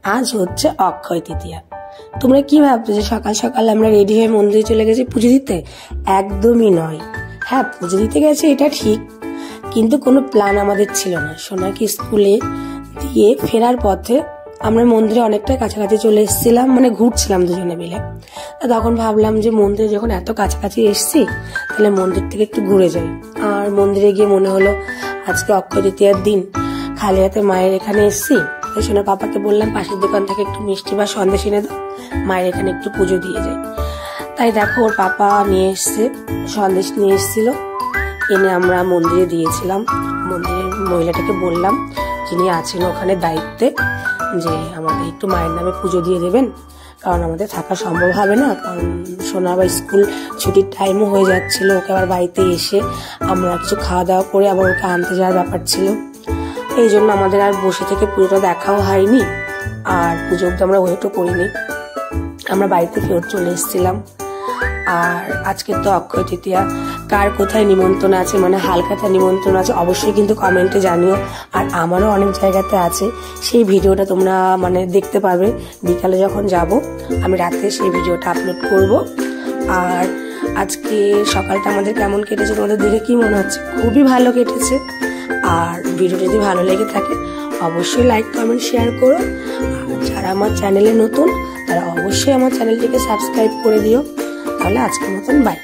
আজ হচ্ছে অক্ষয় তৃতীয়া। তোমরা কি ভাবছো যে সকাল সকাল আমরা রেডি হয়ে মন্দিরে চলে গেছি পুজো দিতে? একদমই নয়। হ্যাঁ, পুজো দিতে গেছে এটা ঠিক, কিন্তু কোনো প্ল্যান আমাদের ছিল না। সোনাকে স্কুলে দিয়ে ফেরার পথে আমরা মন্দিরে অনেকটা কাছাকাছি চলে এসেছিলাম, মানে ঘুরছিলাম দুজনে মিলে। তখন ভাবলাম যে মন্দিরে যখন এত কাছাকাছি এসছি তাহলে মন্দির থেকে একটু ঘুরে যাই। আর মন্দিরে গিয়ে মনে হলো আজকে অক্ষয় তৃতীয়ার দিন, খালি হাতে মায়ের এখানে এসছি। তাই সোনা পাপাকে বললাম পাশের দোকান থেকে একটু মিষ্টি বা সন্দেশ এনে দাও, মায়ের এখানে একটু পুজো দিয়ে যাই। তাই দেখো ওর পাপা নিয়ে এসছে, সন্দেশ নিয়ে এসেছিল, এনে আমরা মন্দিরে দিয়েছিলাম। মন্দিরের মহিলাটাকে বললাম, যিনি আছেন ওখানে দায়িত্বে, যে আমাদের একটু মায়ের নামে পুজো দিয়ে দেবেন, কারণ আমাদের থাকা সম্ভব হবে না। কারণ সোনা আবার স্কুল ছুটির টাইমও হয়ে যাচ্ছিল, ওকে আবার বাড়িতে এসে আমরা কিছু খাওয়া দাওয়া করে আবার ওকে আনতে যাওয়ার ব্যাপার ছিল। এই জন্য আমাদের আর বসে থেকে পুজোটা দেখাও হয়নি, আর পুজো অব্দি আমরা ওয়েটও করিনি, আমরা বাড়িতে ফেরত চলে এসেছিলাম। আর আজকে তো অক্ষয় তৃতীয়া, কার কোথায় নিমন্ত্রণ আছে, মানে হালখাতা নিমন্ত্রণ আছে অবশ্যই কিন্তু কমেন্টে জানিও। আর আমারও অনেক জায়গাতে আছে, সেই ভিডিওটা তোমরা মানে দেখতে পাবে। বিকালে যখন যাব আমি রাতে সেই ভিডিওটা আপলোড করব। আর আজকে সকালটা আমাদের কেমন কেটেছে তোমাদের দেখে কি মনে হচ্ছে? খুবই ভালো কেটেছে। আর ভিডিও যদি ভালো লেগে থাকে অবশ্যই লাইক কমেন্ট শেয়ার করো। আর যারা আমার চ্যানেলে নতুন তারা অবশ্যই আমার চ্যানেলটিকে সাবস্ক্রাইব করে দিও। তাহলে আজকের মতন বাই।